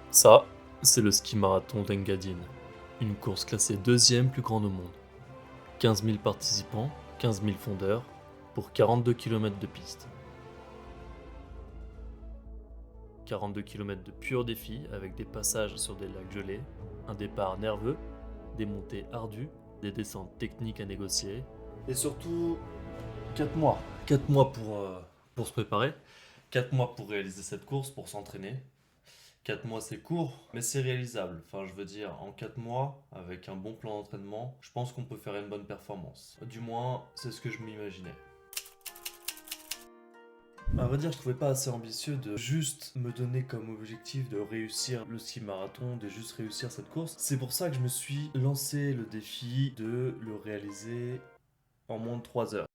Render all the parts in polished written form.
Ça, c'est le ski marathon d'Engadine, une course classée deuxième plus grande au monde. 15 000 participants, 15 000 fondeurs, pour 42 km de piste. 42 km de pur défi avec des passages sur des lacs gelés, un départ nerveux, des montées ardues, des descentes techniques à négocier, et surtout 4 mois. 4 mois pour se préparer, 4 mois pour réaliser cette course, pour s'entraîner. 4 mois c'est court, mais c'est réalisable. Enfin, je veux dire, en 4 mois, avec un bon plan d'entraînement, je pense qu'on peut faire une bonne performance. Du moins, c'est ce que je m'imaginais. À vrai dire, je trouvais pas assez ambitieux de juste me donner comme objectif de réussir le ski marathon, de juste réussir cette course. C'est pour ça que je me suis lancé le défi de le réaliser en moins de 3 heures.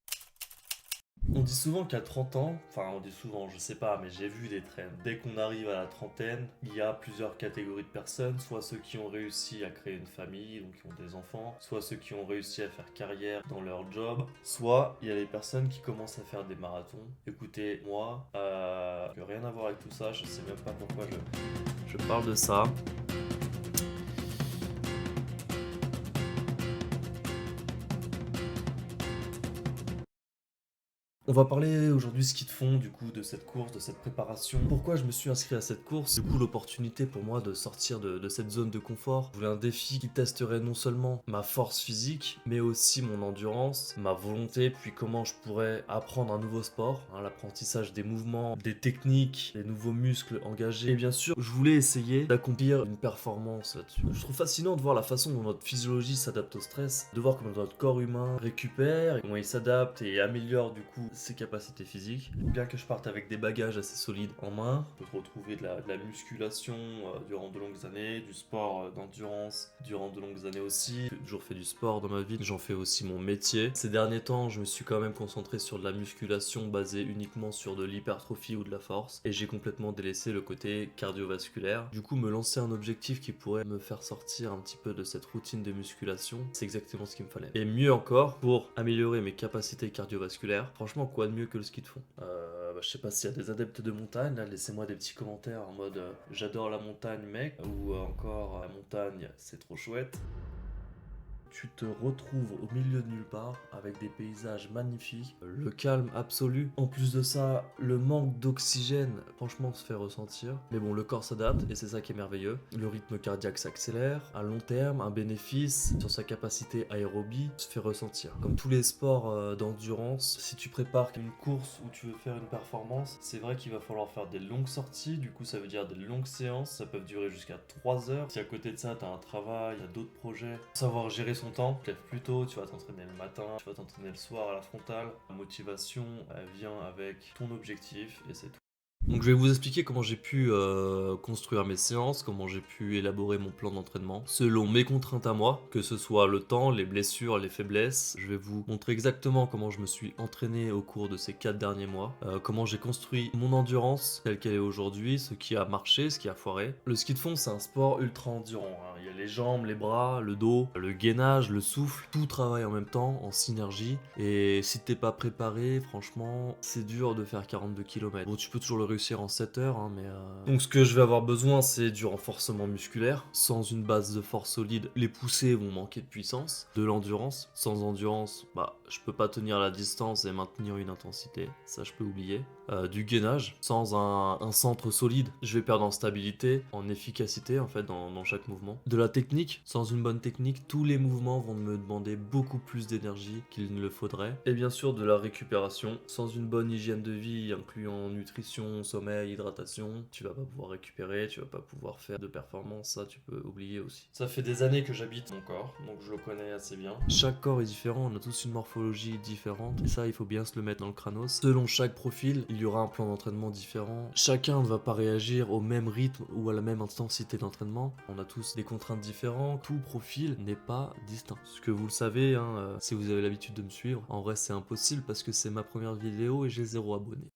On dit souvent qu'à 30 ans, enfin on dit souvent, je sais pas, mais j'ai vu des trends. Dès qu'on arrive à la trentaine, il y a plusieurs catégories de personnes, soit ceux qui ont réussi à créer une famille, donc qui ont des enfants, soit ceux qui ont réussi à faire carrière dans leur job, soit il y a les personnes qui commencent à faire des marathons. Écoutez, moi, rien à voir avec tout ça, je sais même pas pourquoi je parle de ça. On va parler aujourd'hui ski de fond, du coup, de cette course, de cette préparation. Pourquoi je me suis inscrit à cette course? Du coup, l'opportunité pour moi de sortir de cette zone de confort. Je voulais un défi qui testerait non seulement ma force physique, mais aussi mon endurance, ma volonté, puis comment je pourrais apprendre un nouveau sport, hein, l'apprentissage des mouvements, des techniques, des nouveaux muscles engagés. Et bien sûr, je voulais essayer d'accomplir une performance là-dessus. Je trouve fascinant de voir la façon dont notre physiologie s'adapte au stress, de voir comment notre corps humain récupère, comment il s'adapte et améliore du coup ses capacités physiques. Bien que je parte avec des bagages assez solides en main, je peux retrouver de la musculation durant de longues années, du sport d'endurance durant de longues années aussi. J'ai toujours fait du sport dans ma vie, j'en fais aussi mon métier. Ces derniers temps, je me suis quand même concentré sur de la musculation basée uniquement sur de l'hypertrophie ou de la force, et j'ai complètement délaissé le côté cardiovasculaire. Du coup, me lancer un objectif qui pourrait me faire sortir un petit peu de cette routine de musculation, c'est exactement ce qu'il me fallait. Et mieux encore, pour améliorer mes capacités cardiovasculaires, franchement, quoi de mieux que le ski de fond? Je sais pas s'il y a des adeptes de montagne, là, laissez-moi des petits commentaires en mode j'adore la montagne mec, ou encore la montagne c'est trop chouette. Tu te retrouves au milieu de nulle part avec des paysages magnifiques, le calme absolu. En plus de ça, le manque d'oxygène, franchement, se fait ressentir. Mais bon, le corps s'adapte et c'est ça qui est merveilleux. Le rythme cardiaque s'accélère. À long terme, un bénéfice sur sa capacité aérobie se fait ressentir. Comme tous les sports d'endurance, si tu prépares une course ou tu veux faire une performance, c'est vrai qu'il va falloir faire des longues sorties. Du coup, ça veut dire des longues séances. Ça peut durer jusqu'à 3 heures. Si à côté de ça, tu as un travail, il y a d'autres projets, savoir gérer son temps, te lèves plus tôt, tu vas t'entraîner le matin, tu vas t'entraîner le soir à la frontale. La motivation, elle vient avec ton objectif et c'est tout. Donc je vais vous expliquer comment j'ai pu construire mes séances, comment j'ai pu élaborer mon plan d'entraînement selon mes contraintes à moi, que ce soit le temps, les blessures, les faiblesses. Je vais vous montrer exactement comment je me suis entraîné au cours de ces 4 derniers mois, comment j'ai construit mon endurance telle qu'elle est aujourd'hui, ce qui a marché, ce qui a foiré. Le ski de fond, c'est un sport ultra endurant, hein. Il y a les jambes, les bras, le dos, le gainage, le souffle, tout travaille en même temps, en synergie. Et si t'es pas préparé, franchement, c'est dur de faire 42 km. Bon, tu peux toujours le réussir en 7 heures, hein, mais... Donc ce que je vais avoir besoin, c'est du renforcement musculaire. Sans une base de force solide, les poussées vont manquer de puissance. De l'endurance. Sans endurance, bah, je peux pas tenir la distance et maintenir une intensité. Ça, je peux oublier. Du gainage. Sans un centre solide, je vais perdre en stabilité, en efficacité, en fait, dans chaque mouvement. De la technique. Sans une bonne technique, tous les mouvements vont me demander beaucoup plus d'énergie qu'il ne le faudrait. Et bien sûr, de la récupération. Sans une bonne hygiène de vie, incluant nutrition, sommeil, hydratation, tu vas pas pouvoir récupérer, tu vas pas pouvoir faire de performance, ça tu peux oublier aussi. Ça fait des années que j'habite mon corps, donc je le connais assez bien. Chaque corps est différent, on a tous une morphologie différente, et ça il faut bien se le mettre dans le crânos. Selon chaque profil, il y aura un plan d'entraînement différent. Chacun ne va pas réagir au même rythme ou à la même intensité d'entraînement. On a tous des contraintes différentes, tout profil n'est pas distinct. Ce que vous le savez, hein, si vous avez l'habitude de me suivre, en vrai c'est impossible parce que c'est ma première vidéo et j'ai 0 abonnés.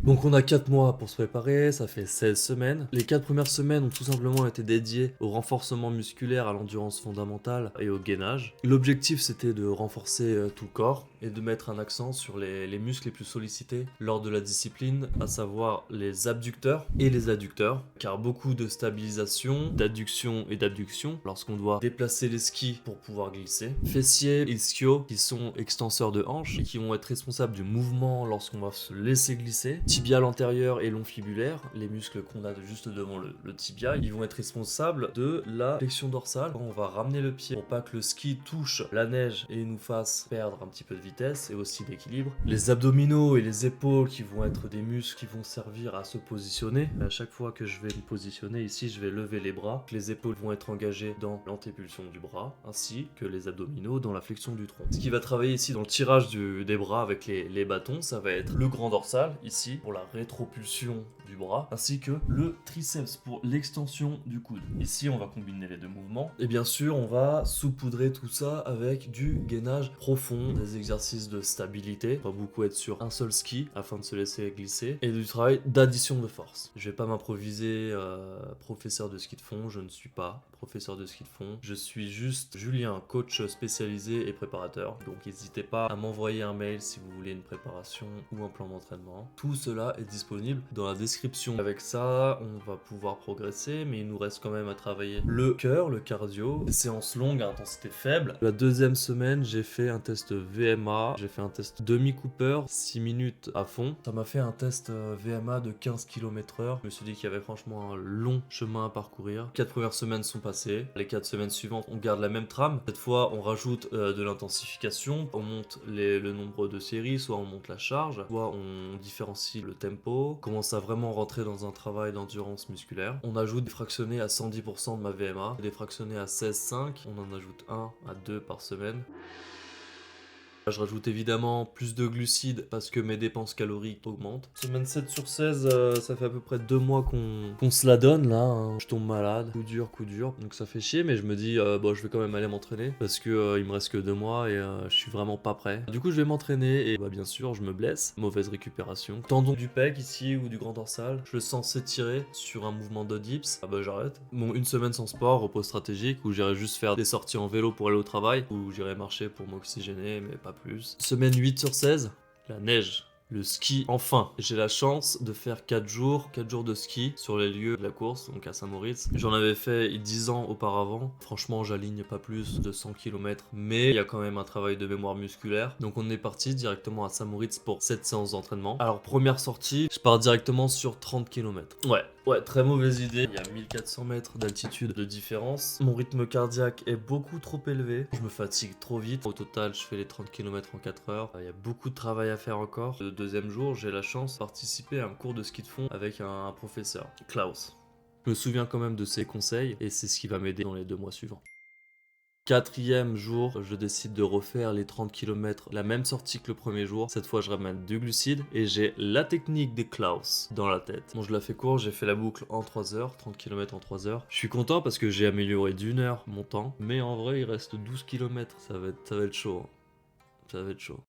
Donc on a 4 mois pour se préparer, ça fait 16 semaines. Les 4 premières semaines ont tout simplement été dédiées au renforcement musculaire, à l'endurance fondamentale et au gainage. L'objectif c'était de renforcer tout le corps, est de mettre un accent sur les muscles les plus sollicités lors de la discipline, à savoir les abducteurs et les adducteurs, car beaucoup de stabilisation, d'adduction et d'abduction lorsqu'on doit déplacer les skis pour pouvoir glisser. Fessiers et ischio qui sont extenseurs de hanches et qui vont être responsables du mouvement lorsqu'on va se laisser glisser. Tibial antérieur et long fibulaire, les muscles qu'on a juste devant le tibia, ils vont être responsables de la flexion dorsale. On va ramener le pied pour pas que le ski touche la neige et nous fasse perdre un petit peu de vitesse et aussi d'équilibre. Les abdominaux et les épaules qui vont être des muscles qui vont servir à se positionner. À chaque fois que je vais me positionner ici, je vais lever les bras. Les épaules vont être engagées dans l'antépulsion du bras, ainsi que les abdominaux dans la flexion du tronc. Ce qui va travailler ici dans le tirage des bras avec les bâtons, ça va être le grand dorsal, ici, pour la rétropulsion du bras, ainsi que le triceps pour l'extension du coude. Ici, on va combiner les deux mouvements. Et bien sûr, on va saupoudrer tout ça avec du gainage profond, des exercices de stabilité. On va beaucoup être sur un seul ski afin de se laisser glisser, et du travail d'addition de force. Je vais pas m'improviser professeur de ski de fond, je ne suis pas professeur de ski de fond. Je suis juste Julien, coach spécialisé et préparateur. Donc n'hésitez pas à m'envoyer un mail si vous voulez une préparation ou un plan d'entraînement. Tout cela est disponible dans la description. Avec ça, on va pouvoir progresser, mais il nous reste quand même à travailler le cœur, le cardio, des séances longues à intensité faible. La deuxième semaine, j'ai fait un test VMA, j'ai fait un test demi-Cooper, 6 minutes à fond. Ça m'a fait un test VMA de 15 km/h. Je me suis dit qu'il y avait franchement un long chemin à parcourir. 4 premières semaines sont passées. Les 4 semaines suivantes, on garde la même trame. Cette fois, on rajoute de l'intensification. On monte le nombre de séries, soit on monte la charge, soit on différencie le tempo. On commence à vraiment rentrer dans un travail d'endurance musculaire. On ajoute des fractionnés à 110% de ma VMA, des fractionnés à 16,5. On en ajoute 1 à 2 par semaine. Je rajoute évidemment plus de glucides parce que mes dépenses caloriques augmentent. Semaine 7 sur 16, ça fait à peu près 2 mois qu'on se la donne là. Hein. Je tombe malade, coup dur. Donc ça fait chier, mais je me dis, bon, je vais quand même aller m'entraîner parce que il me reste que 2 mois et je suis vraiment pas prêt. Du coup, je vais m'entraîner et bien sûr, je me blesse. Mauvaise récupération. Tendon du pec ici ou du grand dorsal. Je le sens s'étirer sur un mouvement de dips. Ah bah j'arrête. Bon, une semaine sans sport, repos stratégique où j'irai juste faire des sorties en vélo pour aller au travail ou j'irai marcher pour m'oxygéner, mais pas plus. Semaine 8 sur 16, la neige. Le ski, enfin, j'ai la chance de faire 4 jours de ski sur les lieux de la course, donc à Saint-Moritz. J'en avais fait 10 ans auparavant. Franchement, j'aligne pas plus de 100 km, mais il y a quand même un travail de mémoire musculaire. Donc on est parti directement à Saint-Moritz pour cette séance d'entraînement. Alors première sortie, je pars directement sur 30 km. Ouais, très mauvaise idée. Il y a 1400 mètres d'altitude de différence. Mon rythme cardiaque est beaucoup trop élevé. Je me fatigue trop vite. Au total, je fais les 30 km en 4 heures. Il y a beaucoup de travail à faire encore. Le deuxième jour, j'ai la chance de participer à un cours de ski de fond avec un professeur, Klaus. Je me souviens quand même de ses conseils et c'est ce qui va m'aider dans les 2 mois suivants. 4e jour, je décide de refaire les 30 km, la même sortie que le premier jour. Cette fois, je ramène du glucide et j'ai la technique des Klaus dans la tête. Bon, je la fais court, j'ai fait la boucle en 3 heures, 30 km en 3 heures. Je suis content parce que j'ai amélioré d'1 heure mon temps, mais en vrai, il reste 12 km. Ça va être chaud. Ça va être chaud.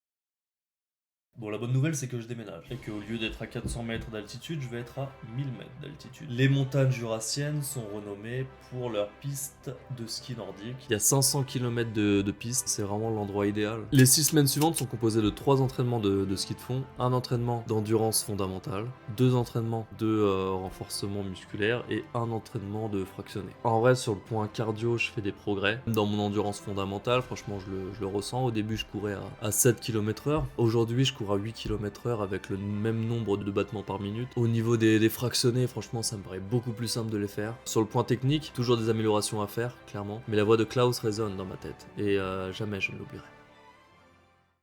Bon, la bonne nouvelle, c'est que je déménage. Et qu'au lieu d'être à 400 mètres d'altitude, je vais être à 1000 mètres d'altitude. Les montagnes jurassiennes sont renommées pour leurs pistes de ski nordique. Il y a 500 km de pistes, c'est vraiment l'endroit idéal. Les 6 semaines suivantes sont composées de 3 entraînements de ski de fond, un entraînement d'endurance fondamentale, 2 entraînements de renforcement musculaire et un entraînement de fractionné. En vrai, sur le point cardio, je fais des progrès. Dans mon endurance fondamentale, franchement, je le ressens. Au début, je courais à 7 km/h. Aujourd'hui, je cours à 8 km/h avec le même nombre de battements par minute. Au niveau des fractionnés, franchement, ça me paraît beaucoup plus simple de les faire. Sur le point technique, toujours des améliorations à faire, clairement. Mais la voix de Klaus résonne dans ma tête. Et jamais je ne l'oublierai.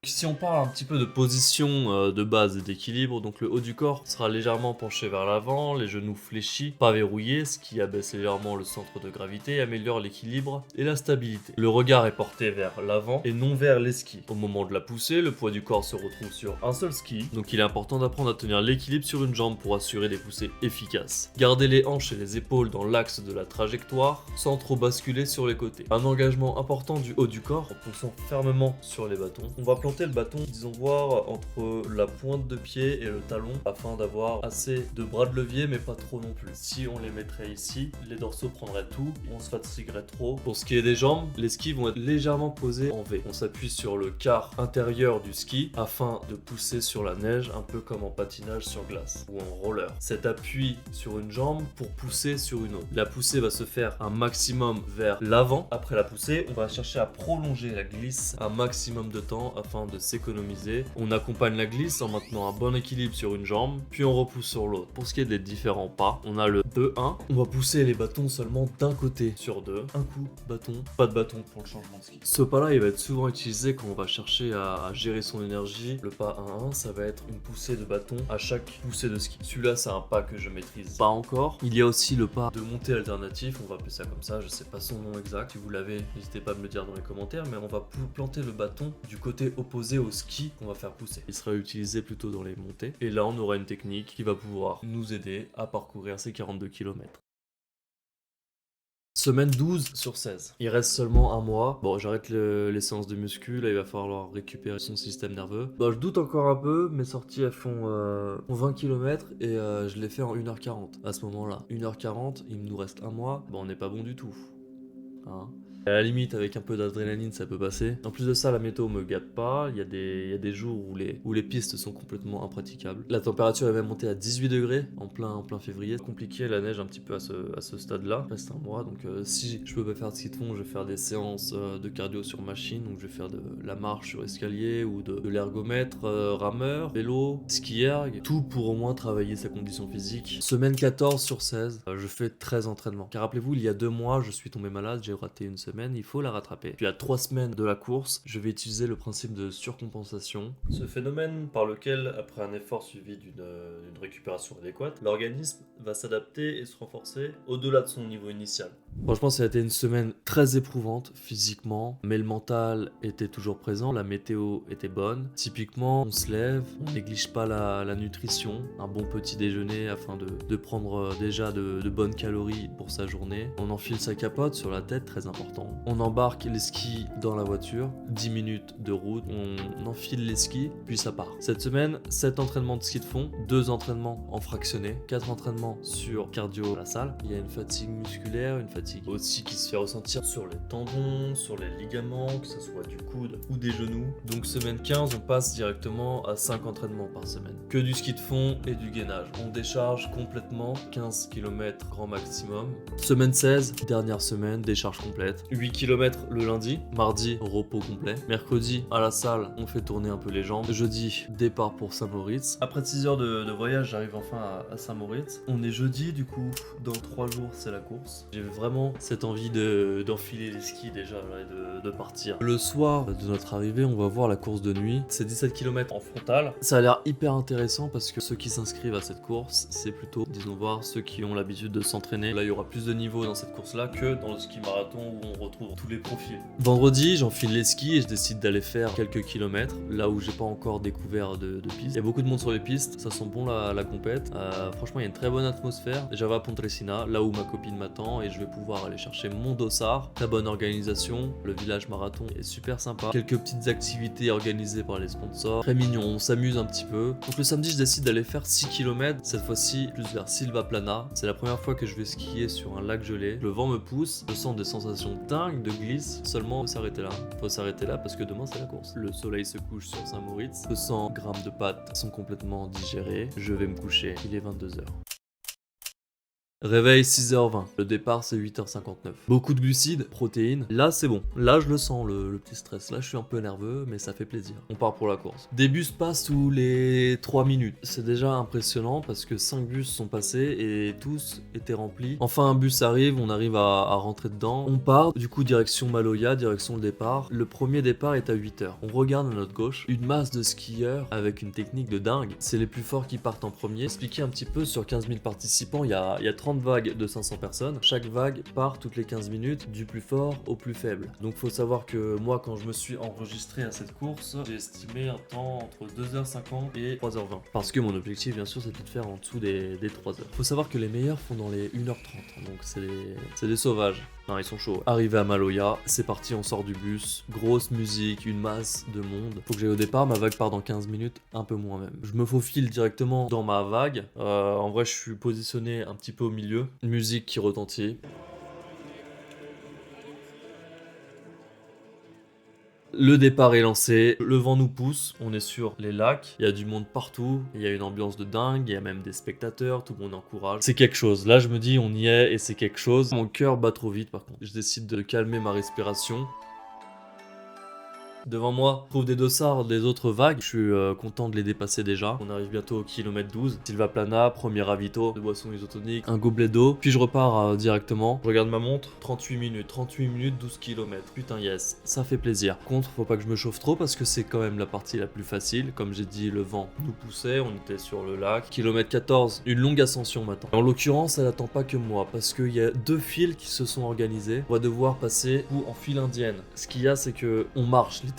Si on parle un petit peu de position de base et d'équilibre, donc le haut du corps sera légèrement penché vers l'avant, les genoux fléchis, pas verrouillés, ce qui abaisse légèrement le centre de gravité et améliore l'équilibre et la stabilité. Le regard est porté vers l'avant et non vers les skis. Au moment de la poussée, le poids du corps se retrouve sur un seul ski, donc il est important d'apprendre à tenir l'équilibre sur une jambe pour assurer des poussées efficaces. Garder les hanches et les épaules dans l'axe de la trajectoire sans trop basculer sur les côtés. Un engagement important du haut du corps en poussant fermement sur les bâtons. On va planter planter le bâton, disons voir, entre la pointe de pied et le talon, afin d'avoir assez de bras de levier, mais pas trop non plus. Si on les mettrait ici, les dorsaux prendraient tout, on se fatiguerait trop. Pour ce qui est des jambes, les skis vont être légèrement posés en V. On s'appuie sur le quart intérieur du ski afin de pousser sur la neige, un peu comme en patinage sur glace ou en roller. Cet appui sur une jambe pour pousser sur une autre. La poussée va se faire un maximum vers l'avant. Après la poussée, on va chercher à prolonger la glisse un maximum de temps afin de s'économiser. On accompagne la glisse en maintenant un bon équilibre sur une jambe, puis on repousse sur l'autre. Pour ce qui est des différents pas, on a le 2-1. On va pousser les bâtons seulement d'un côté sur deux. Un coup, bâton, pas de bâton pour le changement de ski. Ce pas-là, il va être souvent utilisé quand on va chercher à gérer son énergie. Le pas 1-1, ça va être une poussée de bâton à chaque poussée de ski. Celui-là, c'est un pas que je maîtrise pas encore. Il y a aussi le pas de montée alternatif, on va appeler ça comme ça, je sais pas son nom exact. Si vous l'avez, n'hésitez pas à me le dire dans les commentaires, mais on va planter le bâton du côté opposé au ski qu'on va faire pousser. Il sera utilisé plutôt dans les montées. Et là, on aura une technique qui va pouvoir nous aider à parcourir ces 42 km. Semaine 12 sur 16. Il reste seulement un mois. Bon, j'arrête les séances de muscu. Là, il va falloir récupérer son système nerveux. Bon, je doute encore un peu. Mes sorties, elles font 20 km et je les fais en 1h40 à ce moment-là. 1h40, il nous reste un mois. Bon, on n'est pas bon du tout. Hein. À la limite, avec un peu d'adrénaline, ça peut passer. En plus de ça, la météo me gâte pas. Il y a des jours où les pistes sont complètement impraticables. La température est même montée à 18 degrés en plein février. Compliqué la neige un petit peu à ce stade-là. Il reste un mois, donc si je peux pas faire de ski de fond, je vais faire des séances de cardio sur machine. Donc je vais faire de la marche sur escalier ou de l'ergomètre, rameur, vélo, ski erg. Tout pour au moins travailler sa condition physique. Semaine 14 sur 16, je fais 13 entraînements. Car rappelez-vous, il y a 2 mois, je suis tombé malade, j'ai raté une semaine. Il faut la rattraper. Puis à 3 semaines de la course, je vais utiliser le principe de surcompensation. Ce phénomène par lequel, après un effort suivi d'une récupération adéquate, l'organisme va s'adapter et se renforcer au-delà de son niveau initial. Franchement, ça a été une semaine très éprouvante physiquement, mais le mental était toujours présent, la météo était bonne. Typiquement, on se lève, on néglige pas la nutrition, un bon petit déjeuner afin de prendre déjà de bonnes calories pour sa journée. On enfile sa capote sur la tête, très important. On embarque les skis dans la voiture, 10 minutes de route, on enfile les skis, puis ça part. Cette semaine, 7 entraînements de ski de fond, 2 entraînements en fractionné, 4 entraînements sur cardio à la salle. Il y a une fatigue musculaire, une fatigue aussi qui se fait ressentir sur les tendons, sur les ligaments, que ce soit du coude ou des genoux. Donc semaine 15, on passe directement à 5 entraînements par semaine. Que du ski de fond et du gainage. On décharge complètement, 15 km grand maximum. Semaine 16, dernière semaine, décharge complète. 8 km le lundi, mardi, repos complet. Mercredi, à la salle, on fait tourner un peu les jambes. Jeudi, départ pour Saint-Moritz. Après 6 heures de voyage, j'arrive enfin à Saint-Moritz. On est jeudi, du coup, dans 3 jours, c'est la course. J'ai vraiment cette envie d'enfiler les skis déjà et de partir. Le soir de notre arrivée, on va voir la course de nuit. C'est 17 km en frontal. Ça a l'air hyper intéressant parce que ceux qui s'inscrivent à cette course, c'est plutôt, disons voir, ceux qui ont l'habitude de s'entraîner. Là, il y aura plus de niveau dans cette course-là que dans le ski marathon où on retrouve tous les profils. Vendredi, j'enfile les skis et je décide d'aller faire quelques kilomètres, là où j'ai pas encore découvert de pistes. Il y a beaucoup de monde sur les pistes, ça sent bon la compète. Franchement, il y a une très bonne atmosphère. Déjà, à Pontresina, là où ma copine m'attend, et je vais pouvoir aller chercher mon dossard. Très bonne organisation, le village marathon est super sympa. Quelques petites activités organisées par les sponsors. Très mignon, on s'amuse un petit peu. Donc le samedi, je décide d'aller faire 6 km, cette fois-ci plus vers Silvaplana. C'est la première fois que je vais skier sur un lac gelé. Le vent me pousse, je sens des sensations dingues de glisse. Seulement, faut s'arrêter là parce que demain c'est la course. Le soleil se couche sur Saint-Moritz. 200 grammes de pâtes sont complètement digérés. Je vais me coucher, il est 22h. Réveil 6h20, le départ c'est 8h59. Beaucoup de glucides, protéines, là c'est bon. Là je le sens, le petit stress. Là je suis un peu nerveux, mais ça fait plaisir. On part pour la course. Des bus passent tous les 3 minutes. C'est déjà impressionnant parce que 5 bus sont passés et tous étaient remplis. Enfin un bus arrive, on arrive à rentrer dedans. On part, du coup direction Maloya, direction le départ. Le premier départ est à 8h. On regarde à notre gauche une masse de skieurs avec une technique de dingue. C'est les plus forts qui partent en premier. Expliquer un petit peu, sur 15 000 participants, il y a 30 vagues de 500 personnes. Chaque vague part toutes les 15 minutes du plus fort au plus faible. Donc faut savoir que moi quand je me suis enregistré à cette course, j'ai estimé un temps entre 2h50 et 3h20. Parce que mon objectif bien sûr c'était de faire en dessous des 3h. Faut savoir que les meilleurs font dans les 1h30, donc c'est des sauvages. Non, ils sont chauds. Arrivé à Maloya, c'est parti, on sort du bus. Grosse musique, une masse de monde. Faut que j'aille au départ, ma vague part dans 15 minutes, un peu moins même. Je me faufile directement dans ma vague. En vrai, je suis positionné un petit peu au milieu. Musique qui retentit. Le départ est lancé, le vent nous pousse, on est sur les lacs, il y a du monde partout, il y a une ambiance de dingue, il y a même des spectateurs, tout le monde encourage. C'est quelque chose, là je me dis on y est et c'est quelque chose. Mon cœur bat trop vite par contre, je décide de calmer ma respiration. Devant moi, je trouve des dossards des autres vagues. Je suis content de les dépasser déjà. On arrive bientôt au kilomètre 12. Silva Plana, premier ravito, de boissons isotoniques, un gobelet d'eau. Puis je repars directement. Je regarde ma montre, 38 minutes, 12 km. Putain yes, ça fait plaisir. Par contre, faut pas que je me chauffe trop parce que c'est quand même la partie la plus facile. Comme j'ai dit, le vent nous poussait, on était sur le lac. Kilomètre 14, une longue ascension maintenant. En l'occurrence, elle attend pas que moi parce qu'il y a deux files qui se sont organisées. On va devoir passer en file indienne. Ce qu'il y a, c'est que on marche littéralement.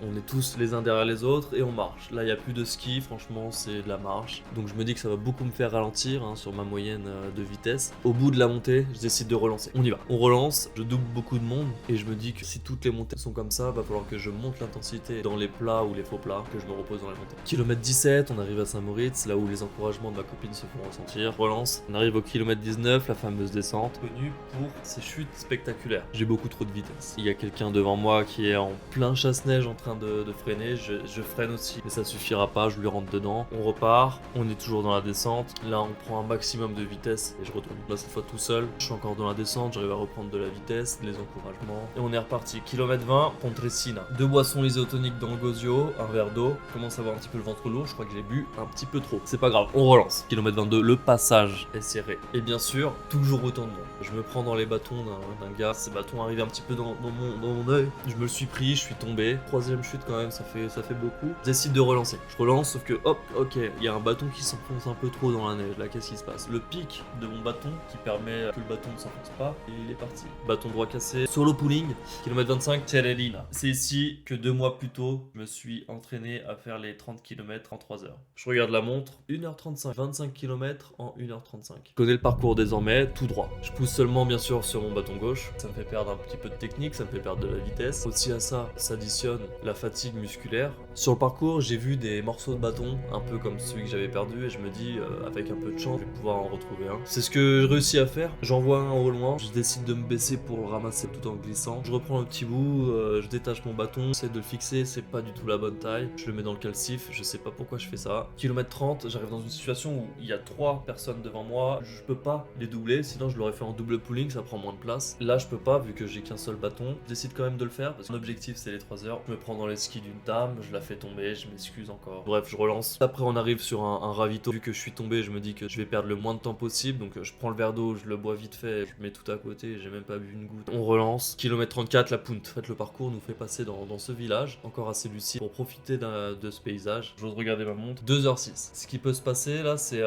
On est tous les uns derrière les autres et on marche. Là, il n'y a plus de ski, franchement, c'est de la marche. Donc je me dis que ça va beaucoup me faire ralentir sur ma moyenne de vitesse. Au bout de la montée, je décide de relancer. On y va. On relance, je double beaucoup de monde et je me dis que si toutes les montées sont comme ça, va falloir que je monte l'intensité dans les plats ou les faux plats, que je me repose dans les montées. Kilomètre 17, on arrive à Saint-Moritz, là où les encouragements de ma copine se font ressentir. Relance. On arrive au kilomètre 19, la fameuse descente, connue pour ses chutes spectaculaires. J'ai beaucoup trop de vitesse. Il y a quelqu'un devant moi qui est en plein chasse-neige en train de freiner, je freine aussi, mais ça suffira pas, je lui rentre dedans. On repart, on est toujours dans la descente. Là, on prend un maximum de vitesse et je retourne. Là, cette fois tout seul, je suis encore dans la descente, j'arrive à reprendre de la vitesse, les encouragements. Et on est reparti. Kilomètre 20, Pontresina. Deux boissons isotoniques dans le gosio, un verre d'eau. Je commence à avoir un petit peu le ventre lourd, je crois que j'ai bu un petit peu trop. C'est pas grave, on relance. Kilomètre 22, le passage est serré. Et bien sûr, toujours autant de monde. Je me prends dans les bâtons d'un gars. Ces bâtons arrivent un petit peu dans mon œil. Je me le suis pris, je suis tombé. Troisième chute quand même, ça fait beaucoup. Je décide de relancer. Je relance, sauf que hop, ok, il y a un bâton qui s'enfonce un peu trop dans la neige. Là, qu'est-ce qui se passe? Le pic de mon bâton qui permet que le bâton ne s'enfonce pas, et il est parti. Bâton droit cassé. Solo pooling, kilomètre 25, Terelina. C'est ici que 2 mois plus tôt, je me suis entraîné à faire les 30 km en 3 heures. Je regarde la montre, 1h35, 25 km en 1h35. Je connais le parcours désormais, tout droit. Je pousse seulement bien sûr sur mon bâton gauche. Ça me fait perdre un petit peu de technique, ça me fait perdre de la vitesse. Aussi à ça s'additionne la fatigue musculaire. Sur le parcours, j'ai vu des morceaux de bâton, un peu comme celui que j'avais perdu, et je me dis, avec un peu de chance, je vais pouvoir en retrouver un. C'est ce que je réussis à faire. J'en vois un au loin, je décide de me baisser pour le ramasser tout en glissant. Je reprends le petit bout, je détache mon bâton, j'essaie de le fixer, c'est pas du tout la bonne taille. Je le mets dans le calcif, je sais pas pourquoi je fais ça. Kilomètre 30, j'arrive dans une situation où il y a 3 personnes devant moi, je peux pas les doubler, sinon je l'aurais fait en double pooling, ça prend moins de place. Là, je peux pas, vu que j'ai qu'un seul bâton. Je décide quand même de le faire, parce que mon objectif c'est les 3 heures. Je me prends dans les skis d'une dame, je la fais tomber, je m'excuse encore. Bref, je relance. Après, on arrive sur un ravito. Vu que je suis tombé, je me dis que je vais perdre le moins de temps possible. Donc, je prends le verre d'eau, je le bois vite fait, je mets tout à côté, j'ai même pas bu une goutte. On relance. Kilomètre 34, la Punt. En fait, le parcours nous fait passer dans ce village, encore assez lucide, pour profiter de ce paysage. J'ose regarder ma montre. 2h06. Ce qui peut se passer là, c'est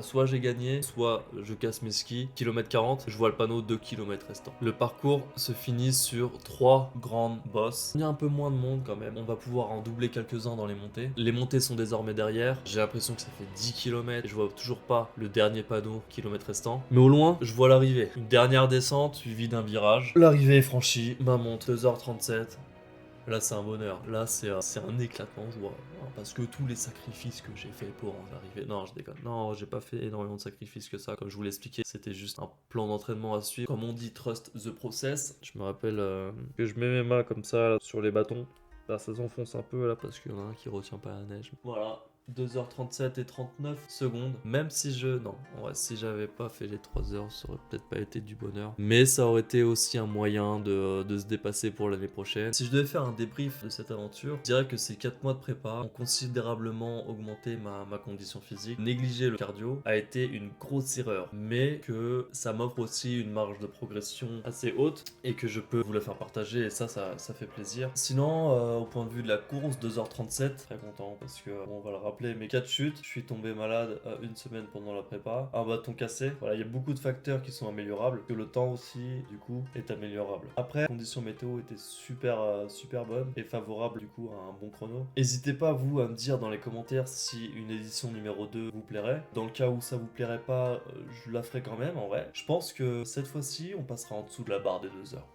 soit j'ai gagné, soit je casse mes skis. Kilomètre 40, je vois le panneau 2 km restant. Le parcours se finit sur 3 grandes bosses. Il y a un peu moins de monde quand même. On va pouvoir en doubler quelques-uns dans les montées. Les montées sont désormais derrière. J'ai l'impression que ça fait 10 km. Je vois toujours pas le dernier panneau, kilomètre restant. Mais au loin, je vois l'arrivée. Une dernière descente suivie d'un virage. L'arrivée est franchie. Ma montre, 2h37. Là, c'est un bonheur. Là, c'est un éclatement de joie. Parce que tous les sacrifices que j'ai fait pour en arriver. Non, je déconne. Non, j'ai pas fait énormément de sacrifices que ça. Comme je vous l'ai expliqué, c'était juste un plan d'entraînement à suivre. Comme on dit, trust the process. Je me rappelle que je mets mes mains comme ça là, sur les bâtons. Là, ça s'enfonce un peu là parce qu'il y en a un qui retient pas la neige. Voilà. 2h37 et 39 secondes. Même si non, en vrai, si j'avais pas fait les 3 heures, ça aurait peut-être pas été du bonheur. Mais ça aurait été aussi un moyen de se dépasser pour l'année prochaine. Si je devais faire un débrief de cette aventure, je dirais que ces 4 mois de prépa ont considérablement augmenté ma condition physique. Négliger le cardio a été une grosse erreur, mais que ça m'offre aussi une marge de progression assez haute et que je peux vous la faire partager et ça fait plaisir. Sinon, au point de vue de la course, 2h37, très content parce que, on va le rappeler, rappeler mes 4 chutes. Je suis tombé malade une semaine pendant la prépa, un bâton cassé. Voilà, il y a beaucoup de facteurs qui sont améliorables, que le temps aussi, du coup, est améliorable. Après, les conditions météo étaient super bonnes et favorables, du coup, à un bon chrono. N'hésitez pas, vous, à me dire dans les commentaires si une édition numéro 2 vous plairait. Dans le cas où ça vous plairait pas, je la ferai quand même, en vrai. Je pense que cette fois-ci, on passera en dessous de la barre des 2 heures.